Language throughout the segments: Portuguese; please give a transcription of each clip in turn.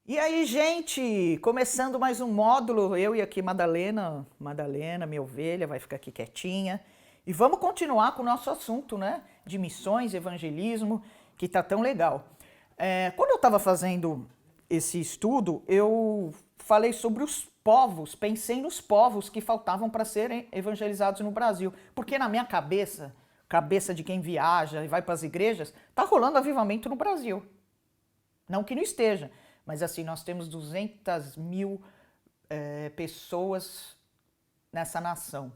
E aí, gente, começando mais um módulo, eu e aqui Madalena, minha ovelha, vai ficar aqui quietinha. E vamos continuar com o nosso assunto, né, de missões, evangelismo, que tá tão legal. Quando eu estava fazendo esse estudo, eu falei sobre os povos, pensei nos povos que faltavam para serem evangelizados no Brasil. Porque na minha cabeça de quem viaja e vai para as igrejas, tá rolando avivamento no Brasil. Não que não esteja, mas assim, nós temos 200 mil pessoas nessa nação.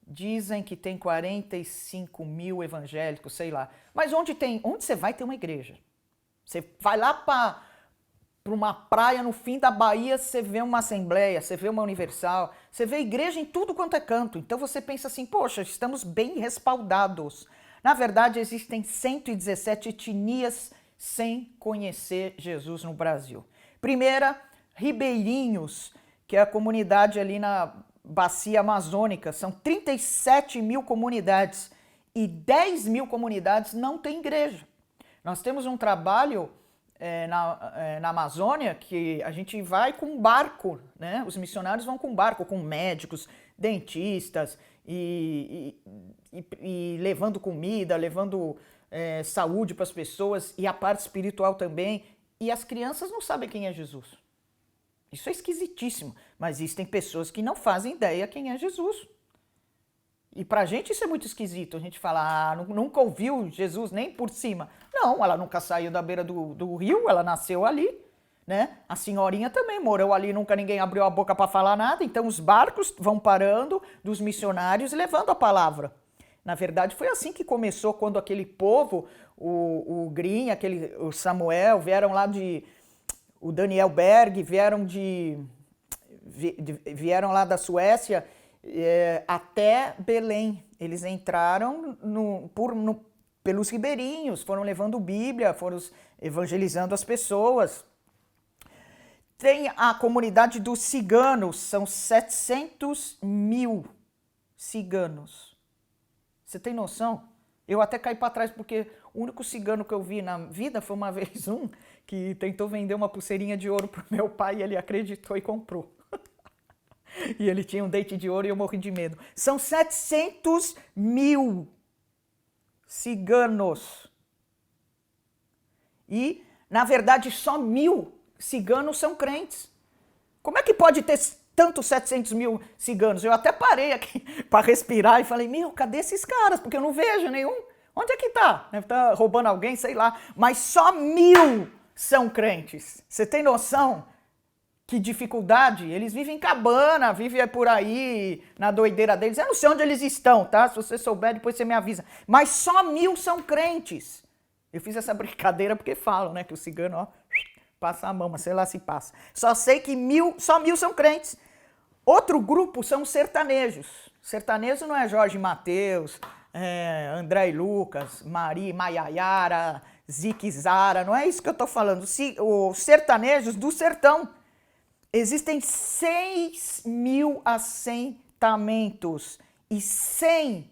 Dizem que tem 45 mil evangélicos, sei lá. Mas onde você vai ter uma igreja? Você vai lá para uma praia no fim da Bahia, você vê uma assembleia, você vê uma universal, você vê igreja em tudo quanto é canto. Então você pensa assim, poxa, estamos bem respaldados. Na verdade, existem 117 etnias sem conhecer Jesus no Brasil. Primeira, Ribeirinhos, que é a comunidade ali na Bacia Amazônica. São 37 mil comunidades e 10 mil comunidades não têm igreja. Nós temos um trabalho na Amazônia que a gente vai com barco, né? Os missionários vão com barco, com médicos, dentistas e levando comida, levando saúde para as pessoas e a parte espiritual também. E as crianças não sabem quem é Jesus. Isso é esquisitíssimo, mas existem pessoas que não fazem ideia quem é Jesus. E pra gente isso é muito esquisito. A gente fala, nunca ouviu Jesus nem por cima. Não, ela nunca saiu da beira do rio, ela nasceu ali, né? A senhorinha também morou ali, nunca ninguém abriu a boca para falar nada. Então os barcos vão parando dos missionários e levando a palavra. Na verdade foi assim que começou, quando aquele povo, o Green, o Samuel, vieram lá o Daniel Berg, vieram lá da Suécia até Belém. Eles entraram pelos ribeirinhos, foram levando Bíblia, foram evangelizando as pessoas. Tem a comunidade dos ciganos, são 700 mil ciganos. Você tem noção? Eu até caí para trás porque o único cigano que eu vi na vida foi uma vez que tentou vender uma pulseirinha de ouro pro meu pai e ele acreditou e comprou. E ele tinha um dente de ouro e eu morri de medo. São 700 mil ciganos. E, na verdade, só 1.000 ciganos são crentes. Como é que pode ter tantos 700 mil ciganos? Eu até parei aqui para respirar e falei, cadê esses caras? Porque eu não vejo nenhum. Onde é que tá? Deve estar roubando alguém, sei lá. Mas só 1.000 são crentes. Você tem noção? Que dificuldade, eles vivem em cabana, vivem por aí, na doideira deles. Eu não sei onde eles estão, tá? Se você souber, depois você me avisa. Mas só 1.000 são crentes. Eu fiz essa brincadeira porque falam, né? Que o cigano, ó, passa a mão, mas sei lá se passa. Só sei que só 1.000 são crentes. Outro grupo são os sertanejos. Sertanejo não é Jorge Mateus, André e Lucas, Maiayara, Zique Zara, não é isso que eu tô falando. Os sertanejos do sertão. Existem 6.000 assentamentos e 100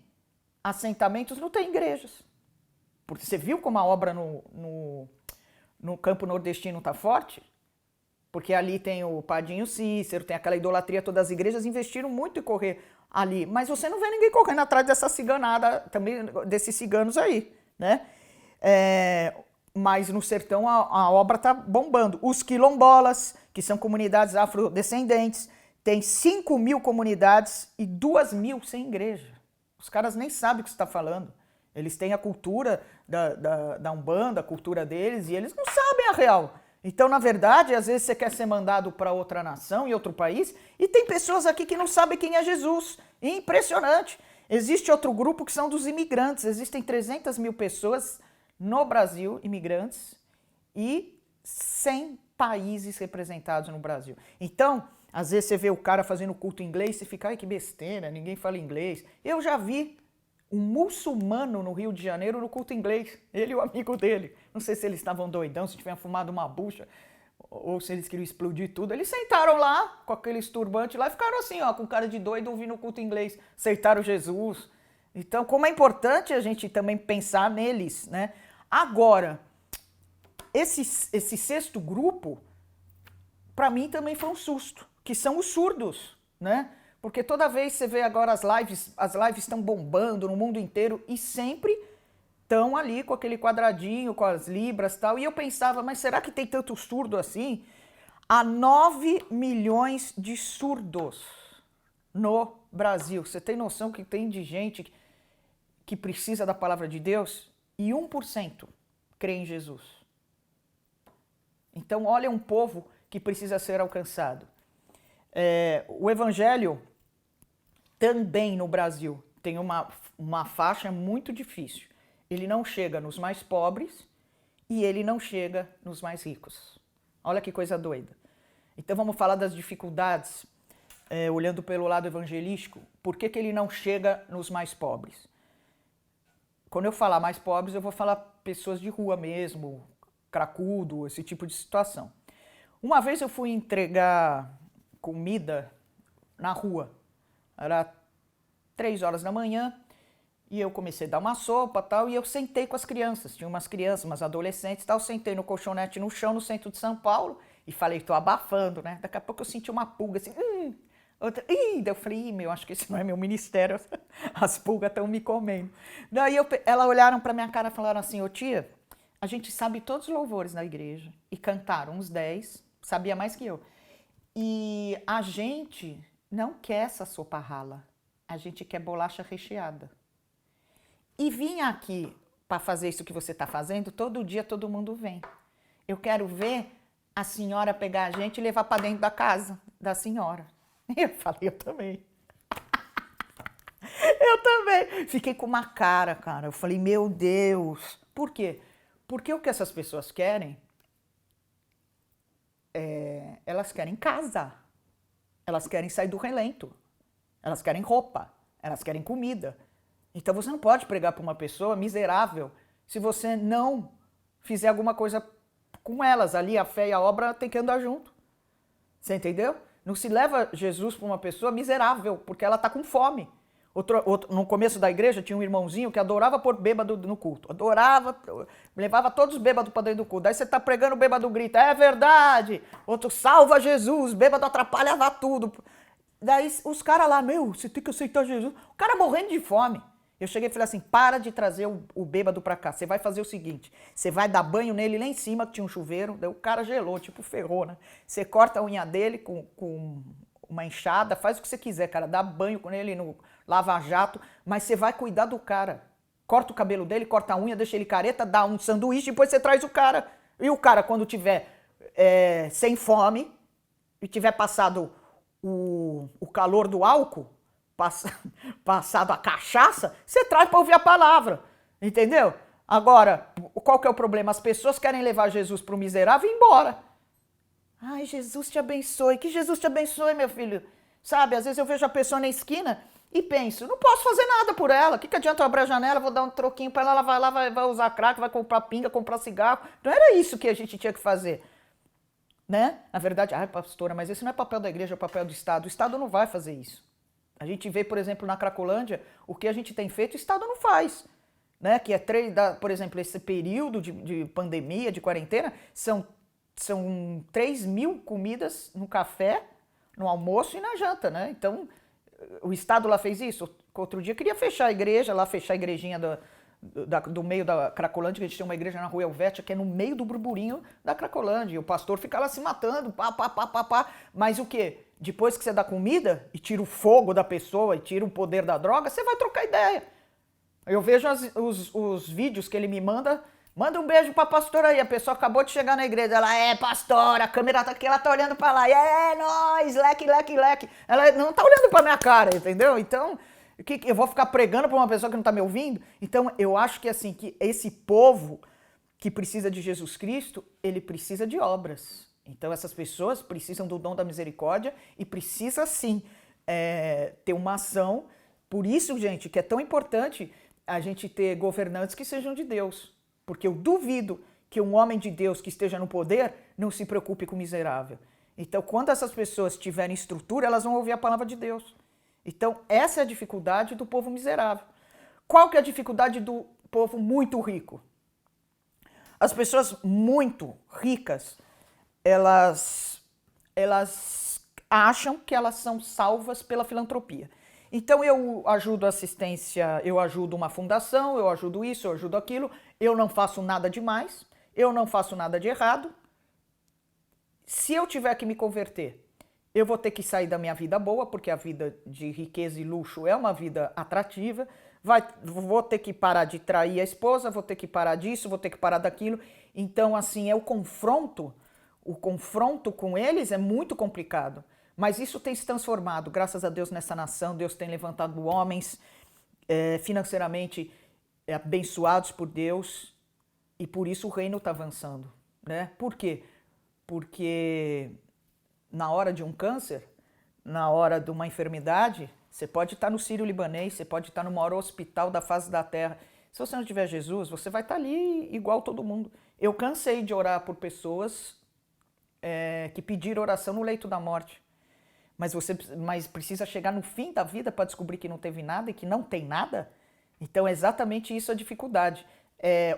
assentamentos não tem igrejas. Porque você viu como a obra no campo nordestino está forte? Porque ali tem o Padinho Cícero, tem aquela idolatria, todas as igrejas investiram muito em correr ali. Mas você não vê ninguém correndo atrás dessa ciganada, também desses ciganos aí, né? Mas no sertão a obra está bombando. Os quilombolas, que são comunidades afrodescendentes, tem 5.000 comunidades e 2.000 sem igreja. Os caras nem sabem o que você está falando. Eles têm a cultura da Umbanda, a cultura deles, e eles não sabem a real. Então, na verdade, às vezes você quer ser mandado para outra nação, em outro país, e tem pessoas aqui que não sabem quem é Jesus. Impressionante. Existe outro grupo que são dos imigrantes. Existem 300 mil pessoas no Brasil, imigrantes, e 100 países representados no Brasil. Então, às vezes você vê o cara fazendo culto em inglês, você fica, ai que besteira, ninguém fala inglês. Eu já vi um muçulmano no Rio de Janeiro no culto inglês, ele e o amigo dele. Não sei se eles estavam doidão, se tiveram fumado uma bucha, ou se eles queriam explodir tudo. Eles sentaram lá, com aqueles turbantes lá, e ficaram assim, ó, com cara de doido, ouvindo o culto inglês, aceitaram Jesus. Então, como é importante a gente também pensar neles, né? Agora, esse sexto grupo para mim também foi um susto, que são os surdos, né? Porque toda vez você vê agora as lives estão bombando no mundo inteiro e sempre estão ali com aquele quadradinho, com as libras e tal. E eu pensava, mas será que tem tanto surdo assim? Há 9 milhões de surdos no Brasil. Você tem noção que tem de gente que precisa da palavra de Deus? E 1% crê em Jesus. Então, olha um povo que precisa ser alcançado. O evangelho também no Brasil tem uma faixa muito difícil. Ele não chega nos mais pobres e ele não chega nos mais ricos. Olha que coisa doida. Então vamos falar das dificuldades, olhando pelo lado evangelístico. Por que ele não chega nos mais pobres? Quando eu falar mais pobres, eu vou falar pessoas de rua mesmo, cracudo, esse tipo de situação. Uma vez eu fui entregar comida na rua. Era 3 horas da manhã e eu comecei a dar uma sopa e tal, e eu sentei com as crianças. Tinha umas crianças, umas adolescentes e tal. Sentei no colchonete no chão, no centro de São Paulo, e falei, tô abafando, né? Daqui a pouco eu senti uma pulga assim, outra, daí eu falei, meu, acho que esse não é meu ministério, as pulgas estão me comendo. Daí elas olharam pra minha cara e falaram assim, ô tia, a gente sabe todos os louvores na igreja, e cantaram uns 10, sabia mais que eu. E a gente não quer essa sopa rala, a gente quer bolacha recheada. E vim aqui para fazer isso que você está fazendo, todo dia todo mundo vem. Eu quero ver a senhora pegar a gente e levar para dentro da casa da senhora. Eu falei, eu também. Eu também. Fiquei com uma cara. Eu falei, meu Deus. Por quê? Porque o que essas pessoas querem, elas querem casa. Elas querem sair do relento. Elas querem roupa. Elas querem comida. Então você não pode pregar para uma pessoa miserável se você não fizer alguma coisa com elas. Ali a fé e a obra tem que andar junto. Você entendeu? Não se leva Jesus para uma pessoa miserável, porque ela está com fome. No começo da igreja tinha um irmãozinho que adorava pôr bêbado no culto. Adorava, levava todos os bêbados para dentro do culto. Daí você está pregando, o bêbado grita, é verdade. Outro, salva Jesus, bêbado atrapalhava tudo. Daí os caras lá, meu, você tem que aceitar Jesus. O cara morrendo de fome. Eu cheguei e falei assim, para de trazer o bêbado pra cá. Você vai fazer o seguinte, você vai dar banho nele lá em cima, que tinha um chuveiro, daí o cara gelou, tipo ferrou, né? Você corta a unha dele com uma enxada, faz o que você quiser, cara. Dá banho com ele no lava-jato, mas você vai cuidar do cara. Corta o cabelo dele, corta a unha, deixa ele careta, dá um sanduíche, depois você traz o cara. E o cara, quando tiver sem fome e tiver passado o calor do álcool, passado a cachaça, você traz para ouvir a palavra, entendeu? Agora, qual que é o problema? As pessoas querem levar Jesus para o miserável e ir embora. Ai, Jesus te abençoe, que Jesus te abençoe, meu filho. Sabe, às vezes eu vejo a pessoa na esquina e penso, não posso fazer nada por ela, o que adianta eu abrir a janela, vou dar um troquinho para ela vai lá, vai usar crack, vai comprar pinga, comprar cigarro. Não era isso que a gente tinha que fazer, né? Na verdade, ai, pastora, mas esse não é papel da igreja, é papel do Estado. O Estado não vai fazer isso. A gente vê, por exemplo, na Cracolândia, o que a gente tem feito, o Estado não faz. Né? Que por exemplo, esse período de pandemia, de quarentena, são 3.000 comidas no café, no almoço e na janta, né? Então, o Estado lá fez isso. Outro dia queria fechar a igreja, fechar a igrejinha do meio da Cracolândia, que a gente tem uma igreja na Rua Helvétia, que é no meio do burburinho da Cracolândia. E o pastor fica lá se matando, Mas o quê? Depois que você dá comida e tira o fogo da pessoa e tira o poder da droga, você vai trocar ideia. Eu vejo os vídeos que ele me manda. Manda um beijo pra pastora aí. A pessoa acabou de chegar na igreja. Ela, pastora, a câmera tá aqui, ela tá olhando pra lá. Nós, leque. Ela não tá olhando pra minha cara, entendeu? Então, eu vou ficar pregando pra uma pessoa que não tá me ouvindo? Então, eu acho que assim, que esse povo que precisa de Jesus Cristo, ele precisa de obras. Então essas pessoas precisam do dom da misericórdia e precisa sim ter uma ação. Por isso, gente, que é tão importante a gente ter governantes que sejam de Deus. Porque eu duvido que um homem de Deus que esteja no poder não se preocupe com o miserável. Então, quando essas pessoas tiverem estrutura, elas vão ouvir a palavra de Deus. Então, essa é a dificuldade do povo miserável. Qual que é a dificuldade do povo muito rico? As pessoas muito ricas, elas elas acham que elas são salvas pela filantropia. Então eu ajudo assistência, eu ajudo uma fundação, eu ajudo isso, eu ajudo aquilo, eu não faço nada demais, eu não faço nada de errado. Se eu tiver que me converter, eu vou ter que sair da minha vida boa, porque a vida de riqueza e luxo é uma vida atrativa, vou ter que parar de trair a esposa, vou ter que parar disso, vou ter que parar daquilo. Então, assim, o confronto com eles é muito complicado. Mas isso tem se transformado, graças a Deus, nessa nação. Deus tem levantado homens financeiramente abençoados por Deus, e por isso o reino está avançando, né? Por quê? Porque na hora de um câncer, na hora de uma enfermidade, você pode estar no Sírio-Libanês, você pode estar no maior hospital da face da terra. Se você não tiver Jesus, você vai estar ali igual todo mundo. Eu cansei de orar por pessoas que pediram oração no leito da morte. Mas precisa chegar no fim da vida para descobrir que não teve nada e que não tem nada? Então é exatamente isso a dificuldade.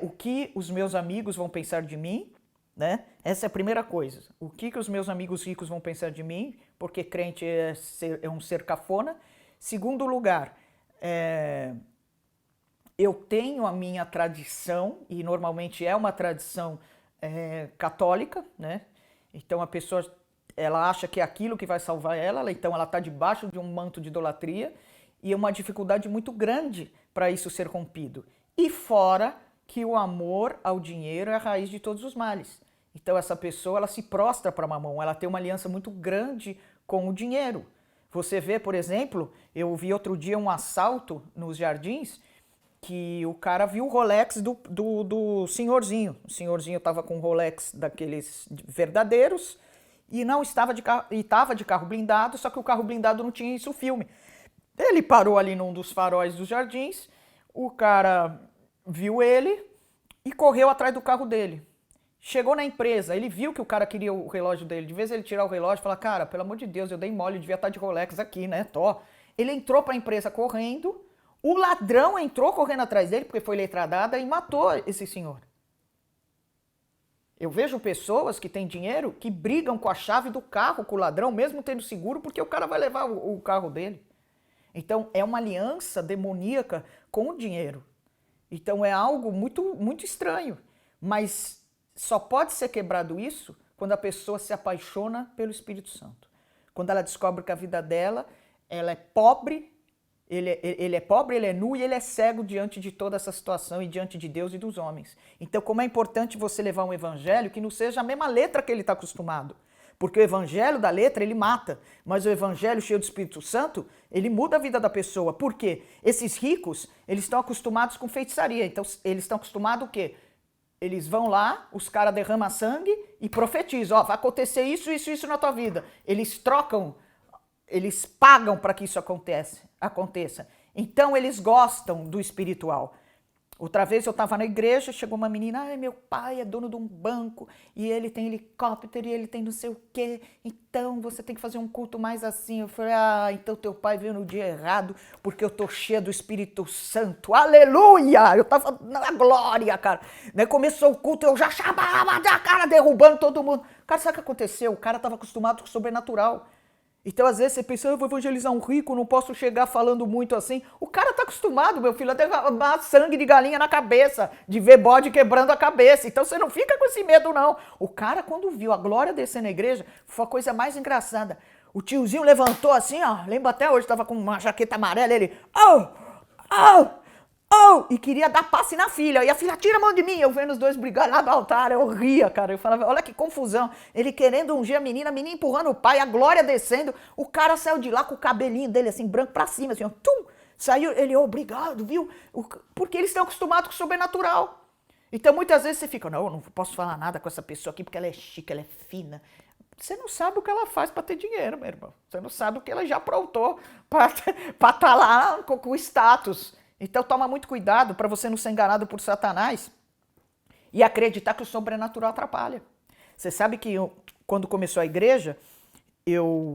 O que os meus amigos vão pensar de mim, né? Essa é a primeira coisa. O que os meus amigos ricos vão pensar de mim, porque crente é um ser cafona. Segundo lugar, eu tenho a minha tradição, e normalmente é uma tradição católica, né? Então a pessoa, ela acha que é aquilo que vai salvar ela, então ela está debaixo de um manto de idolatria, e é uma dificuldade muito grande para isso ser rompido. E fora que o amor ao dinheiro é a raiz de todos os males. Então essa pessoa, ela se prostra para Mamon, ela tem uma aliança muito grande com o dinheiro. Você vê, por exemplo, eu vi outro dia um assalto nos Jardins, que o cara viu o Rolex do senhorzinho. O senhorzinho estava com um Rolex daqueles verdadeiros e não estava de carro, e estava de carro blindado, só que o carro blindado não tinha isso filme. Ele parou ali num dos faróis dos Jardins, o cara viu ele e correu atrás do carro dele. Chegou na empresa, ele viu que o cara queria o relógio dele. De vez ele tirar o relógio e falar, cara, pelo amor de Deus, eu dei mole, eu devia estar de Rolex aqui, né? Ele entrou para a empresa correndo, o ladrão entrou correndo atrás dele, porque foi letra dada, e matou esse senhor. Eu vejo pessoas que têm dinheiro que brigam com a chave do carro com o ladrão, mesmo tendo seguro, porque o cara vai levar o carro dele. Então é uma aliança demoníaca com o dinheiro. Então é algo muito, muito estranho. Mas só pode ser quebrado isso quando a pessoa se apaixona pelo Espírito Santo. Quando ela descobre que a vida dela, ela é pobre, ele é pobre, ele é nu e ele é cego diante de toda essa situação e diante de Deus e dos homens. Então, como é importante você levar um evangelho que não seja a mesma letra que ele está acostumado. Porque o evangelho da letra, ele mata. Mas o evangelho cheio do Espírito Santo, ele muda a vida da pessoa. Por quê? Esses ricos, eles estão acostumados com feitiçaria. Então, eles estão acostumados o quê? Eles vão lá, os caras derramam sangue e profetizam. Vai acontecer isso, isso, isso na tua vida. Eles trocam, eles pagam para que isso aconteça. Então, eles gostam do espiritual. Outra vez eu estava na igreja, chegou uma menina, meu pai é dono de um banco, e ele tem helicóptero, e ele tem não sei o quê, então você tem que fazer um culto mais assim. Eu falei, então teu pai veio no dia errado, porque eu tô cheia do Espírito Santo, aleluia! Eu tava na glória, cara. Daí começou o culto, eu já chamava a cara, derrubando todo mundo. Cara, sabe o que aconteceu? O cara tava acostumado com o sobrenatural. Então, às vezes, você pensa, eu vou evangelizar um rico, não posso chegar falando muito assim. O cara tá acostumado, meu filho, a derramar sangue de galinha na cabeça, de ver bode quebrando a cabeça. Então, você não fica com esse medo, não. O cara, quando viu a glória descer na igreja, foi a coisa mais engraçada. O tiozinho levantou assim, ó, lembro até hoje, tava com uma jaqueta amarela, ele, e queria dar passe na filha. E a filha, tira a mão de mim. Eu vendo os dois brigar lá do altar, eu ria, cara. Eu falava, olha que confusão. Ele querendo ungir a menina empurrando o pai, a glória descendo. O cara saiu de lá com o cabelinho dele assim, branco pra cima, assim, ó, tum. Saiu, ele, obrigado, viu? Porque eles estão acostumados com o sobrenatural. Então, muitas vezes você fica, não, eu não posso falar nada com essa pessoa aqui, porque ela é chique, ela é fina. Você não sabe o que ela faz para ter dinheiro, meu irmão. Você não sabe o que ela já aprontou para estar lá com o status. Então toma muito cuidado para você não ser enganado por Satanás e acreditar que o sobrenatural atrapalha. Você sabe que quando começou a igreja, eu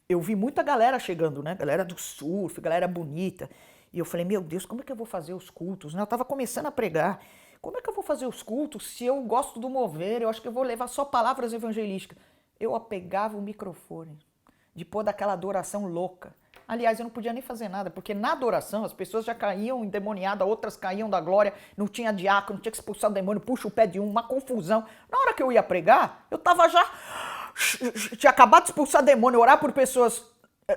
vi muita galera chegando, né? Galera do surf, galera bonita. E eu falei, meu Deus, como é que eu vou fazer os cultos? Eu estava começando a pregar. Como é que eu vou fazer os cultos se eu gosto do mover? Eu acho que eu vou levar só palavras evangelísticas. eu pegava o microfone, de pôr daquela adoração louca. Aliás, eu não podia nem fazer nada, porque na adoração as pessoas já caíam endemoniadas, outras caíam da glória, não tinha diácono, tinha que expulsar o demônio, puxa o pé de um, uma confusão. Na hora que eu ia pregar, eu tava já... Tinha acabado de expulsar demônio, orar por pessoas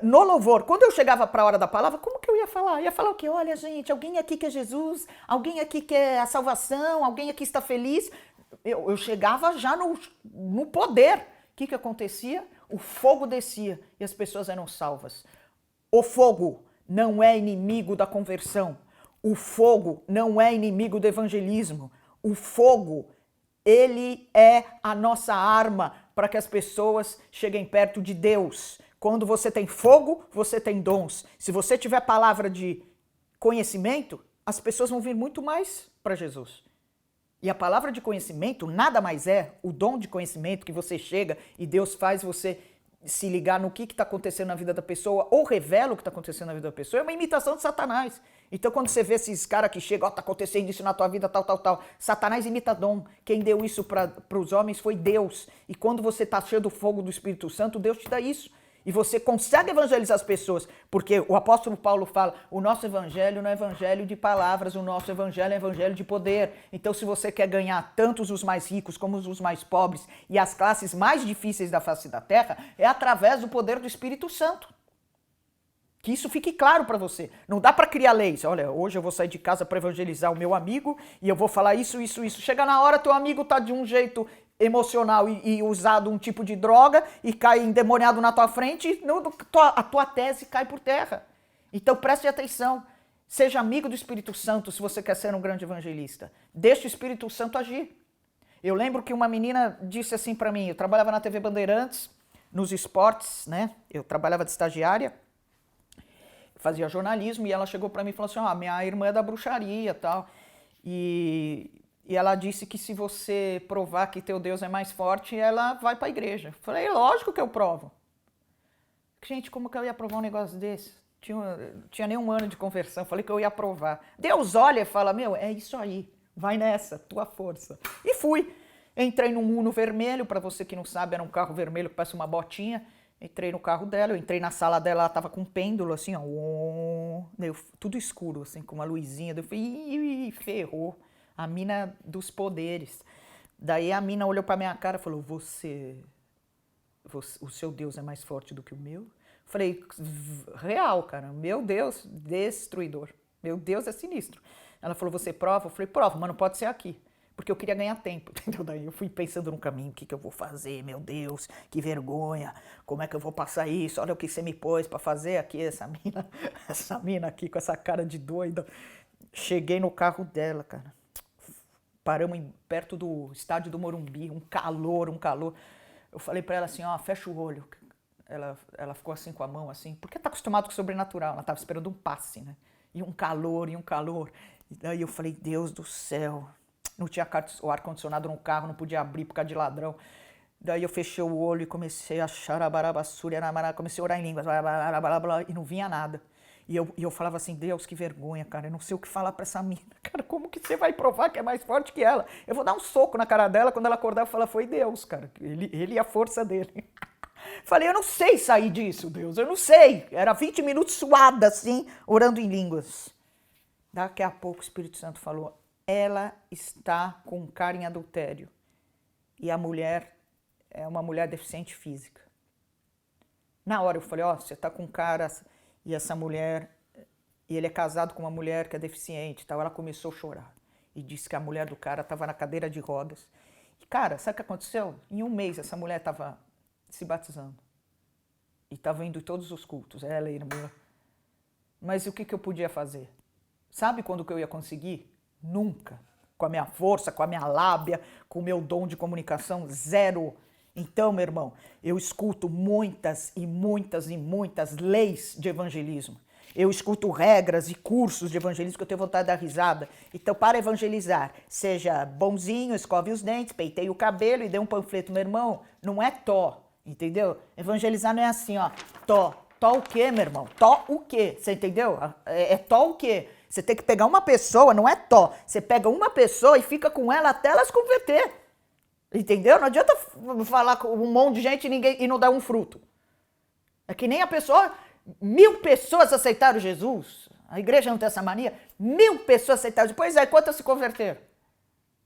no louvor. Quando eu chegava para a hora da palavra, como que eu ia falar? Eu ia falar o quê? Olha, gente, alguém aqui quer Jesus, alguém aqui quer a salvação, alguém aqui está feliz. Eu chegava já no poder. O que acontecia? O fogo descia e as pessoas eram salvas. O fogo não é inimigo da conversão. O fogo não é inimigo do evangelismo. O fogo, ele é a nossa arma para que as pessoas cheguem perto de Deus. Quando você tem fogo, você tem dons. Se você tiver palavra de conhecimento, as pessoas vão vir muito mais para Jesus. E a palavra de conhecimento nada mais é o dom de conhecimento que você chega e Deus faz você se ligar no que está acontecendo na vida da pessoa ou revela o que está acontecendo na vida da pessoa. É uma imitação de Satanás. Então quando você vê esses caras que chegam, está acontecendo isso na tua vida, tal, tal, tal. Satanás imita dom. Quem deu isso para os homens foi Deus. E quando você está cheio do fogo do Espírito Santo, Deus te dá isso. E você consegue evangelizar as pessoas, porque o apóstolo Paulo fala, o nosso evangelho não é evangelho de palavras, o nosso evangelho é evangelho de poder. Então se você quer ganhar tanto os mais ricos como os mais pobres e as classes mais difíceis da face da terra, é através do poder do Espírito Santo. Que isso fique claro para você. Não dá para criar leis. Olha, hoje eu vou sair de casa para evangelizar o meu amigo e eu vou falar isso, isso, isso. Chega na hora, teu amigo tá de um jeito emocional e usado um tipo de droga e cai endemoniado na tua frente, a tua tese cai por terra. Então preste atenção. Seja amigo do Espírito Santo se você quer ser um grande evangelista. Deixe o Espírito Santo agir. Eu lembro que uma menina disse assim para mim, eu trabalhava na TV Bandeirantes, nos esportes, né? Eu trabalhava de estagiária, fazia jornalismo, e ela chegou para mim e falou assim, minha irmã é da bruxaria e tal, e ela disse que se você provar que teu Deus é mais forte, ela vai para a igreja. Eu falei, lógico que eu provo. Gente, como que eu ia provar um negócio desse? Tinha nem um ano de conversão, falei que eu ia provar. Deus olha e fala, é isso aí, vai nessa, tua força. E fui. Entrei num Uno vermelho, para você que não sabe, era um carro vermelho que parece uma botinha. Entrei no carro dela, eu entrei na sala dela, ela tava com um pêndulo, assim, ó, tudo escuro, assim, com uma luzinha. Eu falei, ferrou, a mina dos poderes. Daí a mina olhou pra minha cara e falou, o seu Deus é mais forte do que o meu? Falei, real, cara, meu Deus, destruidor, meu Deus é sinistro. Ela falou, você prova? Eu falei, prova, mas não pode ser aqui. Porque eu queria ganhar tempo, entendeu? Daí eu fui pensando no caminho, o que eu vou fazer, meu Deus, que vergonha, como é que eu vou passar isso, olha o que você me pôs pra fazer aqui, essa mina aqui com essa cara de doida. Cheguei no carro dela, cara, paramos perto do estádio do Morumbi, um calor. Eu falei pra ela assim, fecha o olho. Ela ficou assim com a mão, assim, porque tá acostumado com o sobrenatural, ela tava esperando um passe, né? E um calor. E daí eu falei, Deus do céu... Não tinha o ar-condicionado no carro, não podia abrir por causa de ladrão. Daí eu fechei o olho e comecei a comecei a orar em línguas, e não vinha nada. E eu falava assim, Deus, que vergonha, cara, eu não sei o que falar pra essa mina. Cara, como que você vai provar que é mais forte que ela? Eu vou dar um soco na cara dela, quando ela acordar, eu falo, foi Deus, cara, ele e a força dele. Falei, eu não sei sair disso, Deus, eu não sei. Era 20 minutos suada, assim, orando em línguas. Daqui a pouco o Espírito Santo falou, ela está com um cara em adultério. E a mulher é uma mulher deficiente física. Na hora eu falei, você tá com um cara e essa mulher... E ele é casado com uma mulher que é deficiente. Tal. Ela começou a chorar. E disse que a mulher do cara estava na cadeira de rodas. E, cara, sabe o que aconteceu? Em um mês essa mulher estava se batizando. E estava indo em todos os cultos. Ela e a irmã. Mas o que eu podia fazer? Sabe quando que eu ia conseguir? Nunca. Com a minha força, com a minha lábia, com o meu dom de comunicação, zero. Então, meu irmão, eu escuto muitas e muitas e muitas leis de evangelismo. Eu escuto regras e cursos de evangelismo que eu tenho vontade de dar risada. Então, para evangelizar, seja bonzinho, escove os dentes, peiteie o cabelo e dê um panfleto. Meu irmão, não é tó, entendeu? Evangelizar não é assim, tó. Tó o quê, meu irmão? Tó o quê? Você entendeu? É tó o quê? Você tem que pegar uma pessoa, não é tó. Você pega uma pessoa e fica com ela até ela se converter. Entendeu? Não adianta falar com um monte de gente e não dar um fruto. É que nem a pessoa, 1000 pessoas aceitaram Jesus. A igreja não tem essa mania. 1000 pessoas aceitaram. Pois é, quantas se converteram?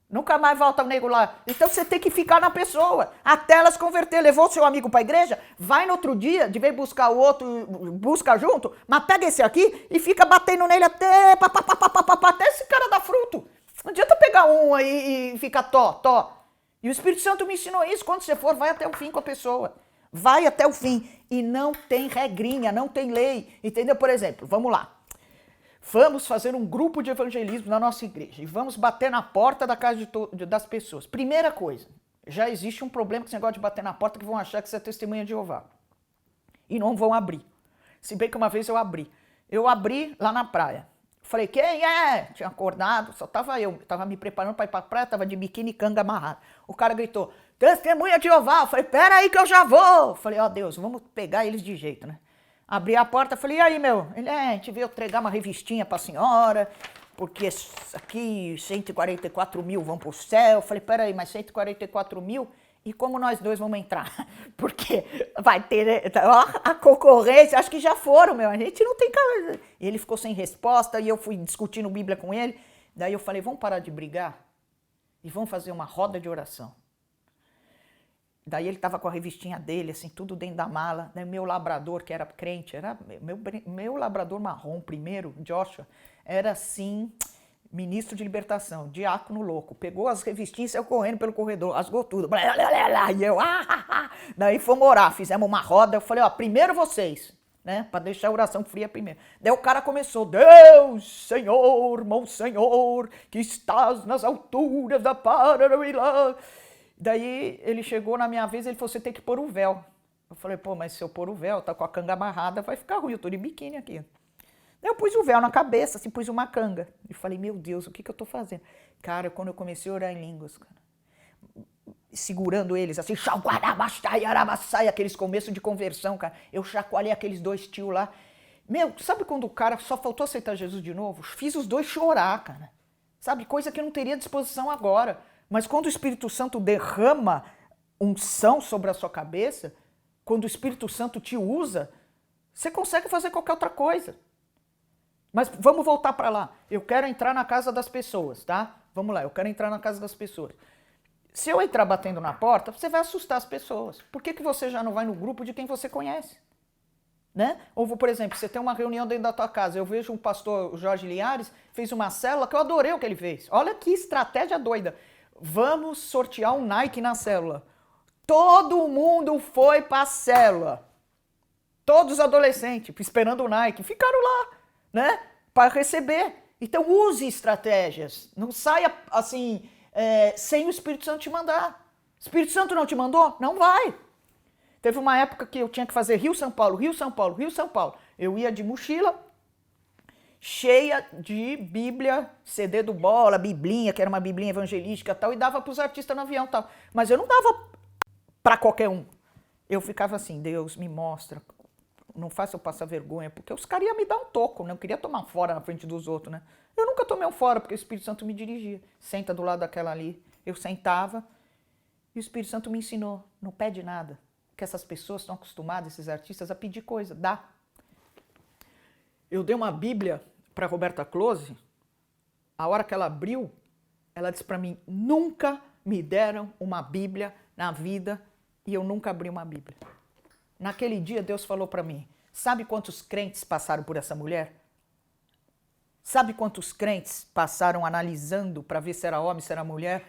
Nunca mais volta o nego lá. Então você tem que ficar na pessoa, até ela se converter. Levou o seu amigo para a igreja, vai no outro dia, de vez buscar o outro, busca junto, mas pega esse aqui e fica batendo nele até esse cara dar fruto. Não adianta pegar um aí e ficar tó. E o Espírito Santo me ensinou isso. Quando você for, vai até o fim com a pessoa. Vai até o fim. E não tem regrinha, não tem lei. Entendeu? Por exemplo, vamos lá. Vamos fazer um grupo de evangelismo na nossa igreja e vamos bater na porta da casa das pessoas. Primeira coisa, já existe um problema com esse negócio de bater na porta, que vão achar que você é testemunha de Jeová. E não vão abrir. Se bem que uma vez eu abri. Eu abri lá na praia. Falei, quem é? Tinha acordado, só tava eu. Tava me preparando para ir pra praia, tava de biquíni e canga amarrado. O cara gritou, testemunha de Jeová. Eu falei, pera aí que eu já vou. Falei, ó Deus, vamos pegar eles de jeito, né? Abri a porta, falei, e aí, meu? Ele, a gente veio entregar uma revistinha pra senhora, porque aqui 144 mil vão pro céu. Falei, peraí, mas 144 mil? E como nós dois vamos entrar? Porque vai ter, ó, a concorrência, acho que já foram, meu, a gente não tem... E ele ficou sem resposta e eu fui discutindo Bíblia com ele. Daí eu falei, vamos parar de brigar e vamos fazer uma roda de oração. Daí ele tava com a revistinha dele, assim, tudo dentro da mala. Daí meu labrador, que era crente, era meu labrador marrom primeiro, Joshua, era assim, ministro de libertação, diácono louco. Pegou as revistinhas e saiu correndo pelo corredor, rasgou tudo. E eu, Daí fomos orar, fizemos uma roda. Eu falei, ó, primeiro vocês, né, pra deixar a oração fria primeiro. Daí o cara começou, Deus, Senhor, Monsenhor, que estás nas alturas da Paraná. Daí ele chegou na minha vez e ele falou, você tem que pôr o véu. Eu falei, pô, mas se eu pôr o véu, tá com a canga amarrada, vai ficar ruim, eu tô de biquíni aqui. Daí eu pus o véu na cabeça, assim, pus uma canga. E falei, meu Deus, o que eu tô fazendo? Cara, quando eu comecei a orar em línguas, cara, segurando eles, assim, aqueles começos de conversão, cara, eu chacoalhei aqueles dois tios lá. Meu, sabe quando o cara só faltou aceitar Jesus de novo? Fiz os dois chorar, cara. Sabe, coisa que eu não teria disposição agora. Mas quando o Espírito Santo derrama unção sobre a sua cabeça, quando o Espírito Santo te usa, você consegue fazer qualquer outra coisa. Mas vamos voltar para lá. Eu quero entrar na casa das pessoas, tá? Vamos lá, eu quero entrar na casa das pessoas. Se eu entrar batendo na porta, você vai assustar as pessoas. Por que você já não vai no grupo de quem você conhece? Né? Ou, por exemplo, você tem uma reunião dentro da tua casa, eu vejo um pastor, o Jorge Linhares, fez uma célula que eu adorei o que ele fez. Olha que estratégia doida. Vamos sortear um Nike na célula. Todo mundo foi para a célula. Todos os adolescentes esperando o Nike. Ficaram lá, né? Para receber. Então use estratégias. Não saia assim, sem o Espírito Santo te mandar. O Espírito Santo não te mandou? Não vai. Teve uma época que eu tinha que fazer Rio-São Paulo, Rio-São Paulo, Rio-São Paulo. Eu ia de mochila, cheia de Bíblia, CD do Bola, Biblinha, que era uma Biblinha evangelística e tal, e dava para os artistas no avião e tal. Mas eu não dava para qualquer um. Eu ficava assim, Deus, me mostra, não faça eu passar vergonha, porque os caras iam me dar um toco, né? Eu queria tomar um fora na frente dos outros, né? Eu nunca tomei um fora, porque o Espírito Santo me dirigia. Senta do lado daquela ali. Eu sentava e o Espírito Santo me ensinou, não pede nada. Que essas pessoas estão acostumadas, esses artistas, a pedir coisa, dá. Eu dei uma Bíblia para Roberta Close, a hora que ela abriu, ela disse para mim, nunca me deram uma Bíblia na vida e eu nunca abri uma Bíblia. Naquele dia Deus falou para mim, sabe quantos crentes passaram por essa mulher? Sabe quantos crentes passaram analisando para ver se era homem, se era mulher?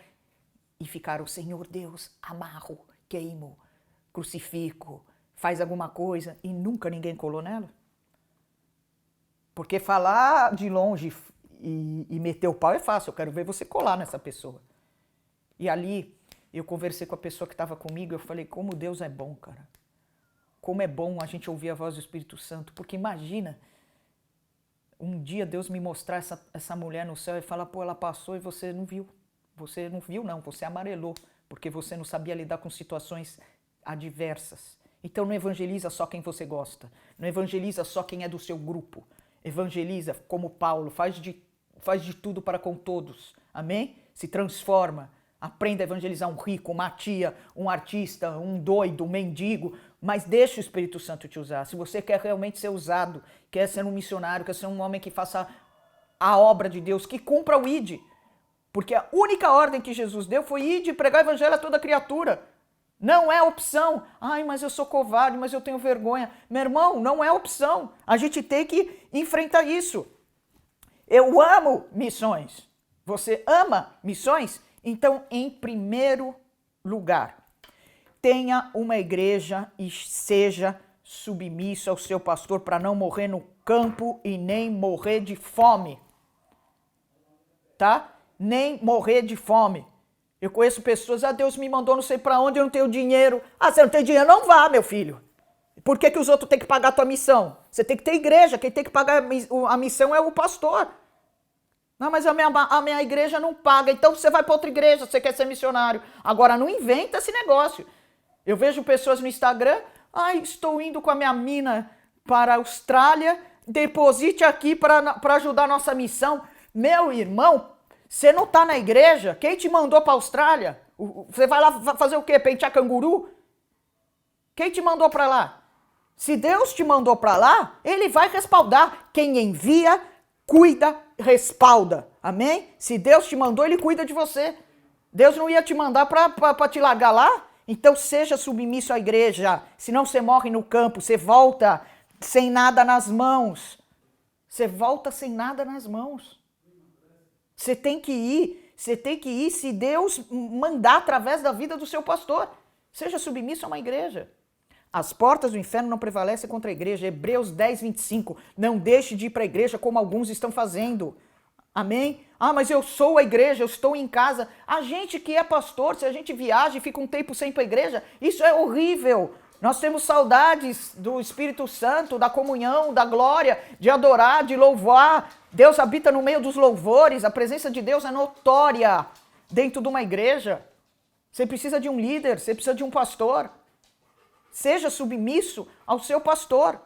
E ficaram, Senhor Deus, amarro, queimo, crucifico, faz alguma coisa e nunca ninguém colou nela? Porque falar de longe e meter o pau é fácil, eu quero ver você colar nessa pessoa. E ali eu conversei com a pessoa que estava comigo, eu falei, como Deus é bom, cara. Como é bom a gente ouvir a voz do Espírito Santo, porque imagina um dia Deus me mostrar essa mulher no céu e falar, pô, ela passou e você não viu. Você não viu não, você amarelou, porque você não sabia lidar com situações adversas. Então não evangeliza só quem você gosta, não evangeliza só quem é do seu grupo, evangeliza como Paulo, faz de tudo para com todos, amém? Se transforma, Aprenda a evangelizar um rico, uma tia, um artista, um doido, um mendigo, mas deixa o Espírito Santo te usar. Se você quer realmente ser usado, quer ser um missionário, quer ser um homem que faça a obra de Deus, que cumpra o ID. Porque a única ordem que Jesus deu foi ir de pregar o evangelho a toda criatura. Não é opção. Ai, mas eu sou covarde, mas eu tenho vergonha. Meu irmão, não é opção. A gente tem que enfrentar isso. Eu amo missões. Você ama missões? Então, em primeiro lugar, tenha uma igreja e seja submisso ao seu pastor para não morrer no campo e nem morrer de fome. Tá? Nem morrer de fome. Eu conheço pessoas, Deus me mandou não sei para onde, eu não tenho dinheiro. Você não tem dinheiro? Não vá, meu filho. Por que os outros têm que pagar a tua missão? Você tem que ter igreja, quem tem que pagar a missão é o pastor. Não, mas a minha igreja não paga, então você vai para outra igreja, você quer ser missionário. Agora, não inventa esse negócio. Eu vejo pessoas no Instagram, estou indo com a minha mina para a Austrália, deposite aqui para ajudar a nossa missão. Meu irmão, você não está na igreja? Quem te mandou para a Austrália? Você vai lá fazer o quê? Pentear canguru? Quem te mandou para lá? Se Deus te mandou para lá, ele vai respaldar. Quem envia, cuida, respalda. Amém? Se Deus te mandou, ele cuida de você. Deus não ia te mandar para te largar lá? Então seja submisso à igreja. Senão você morre no campo, você volta sem nada nas mãos. Você volta sem nada nas mãos. Você tem que ir se Deus mandar através da vida do seu pastor. Seja submisso a uma igreja. As portas do inferno não prevalecem contra a igreja. Hebreus 10, 25. Não deixe de ir para a igreja como alguns estão fazendo. Amém? Mas eu sou a igreja, eu estou em casa. A gente que é pastor, se a gente viaja e fica um tempo sem ir para a igreja, isso é horrível. Nós temos saudades do Espírito Santo, da comunhão, da glória, de adorar, de louvar. Deus habita no meio dos louvores, a presença de Deus é notória dentro de uma igreja. Você precisa de um líder, você precisa de um pastor. Seja submisso ao seu pastor.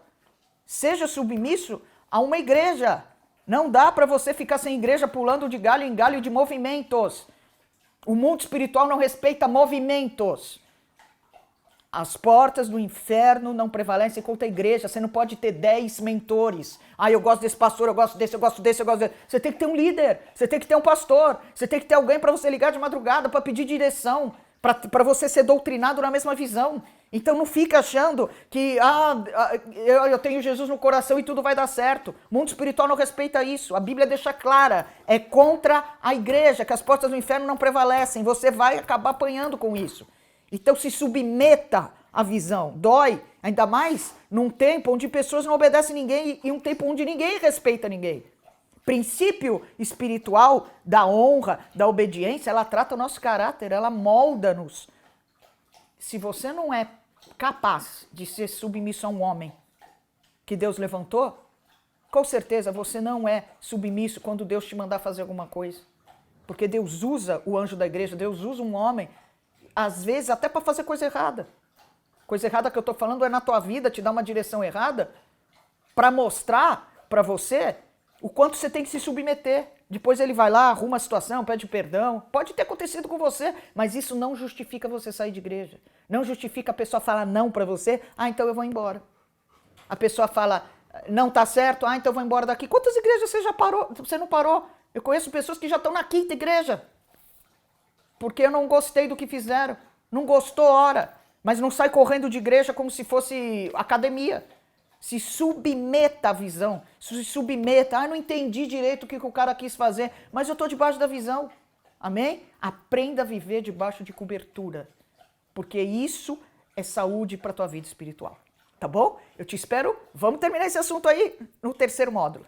Seja submisso a uma igreja. Não dá para você ficar sem igreja pulando de galho em galho de movimentos. O mundo espiritual não respeita movimentos. As portas do inferno não prevalecem contra a igreja. Você não pode ter 10 mentores. Eu gosto desse pastor, eu gosto desse, eu gosto desse, eu gosto desse. Você tem que ter um líder, você tem que ter um pastor, você tem que ter alguém para você ligar de madrugada, para pedir direção, para você ser doutrinado na mesma visão. Então não fica achando que eu tenho Jesus no coração e tudo vai dar certo. O mundo espiritual não respeita isso. A Bíblia deixa clara, é contra a igreja, que as portas do inferno não prevalecem. Você vai acabar apanhando com isso. Então se submeta à visão. Dói, ainda mais num tempo onde pessoas não obedecem ninguém e um tempo onde ninguém respeita ninguém. Princípio espiritual da honra, da obediência, ela trata o nosso caráter, ela molda-nos. Se você não é capaz de ser submisso a um homem que Deus levantou, com certeza você não é submisso quando Deus te mandar fazer alguma coisa. Porque Deus usa o anjo da igreja, Deus usa um homem, às vezes até para fazer coisa errada. Coisa errada que eu estou falando é na tua vida, te dar uma direção errada, para mostrar para você o quanto você tem que se submeter. Depois ele vai lá, arruma a situação, pede perdão. Pode ter acontecido com você, mas isso não justifica você sair de igreja. Não justifica a pessoa falar não para você, então eu vou embora. A pessoa fala, não tá certo, então eu vou embora daqui. Quantas igrejas você já parou? Você não parou? Eu conheço pessoas que já estão na 5ª igreja. Porque eu não gostei do que fizeram. Não gostou, ora. Mas não sai correndo de igreja como se fosse academia. Se submeta à visão. Se submeta. Não entendi direito o que o cara quis fazer, mas eu estou debaixo da visão. Amém? Aprenda a viver debaixo de cobertura. Porque isso é saúde para a tua vida espiritual. Tá bom? Eu te espero. Vamos terminar esse assunto aí no 3º módulo.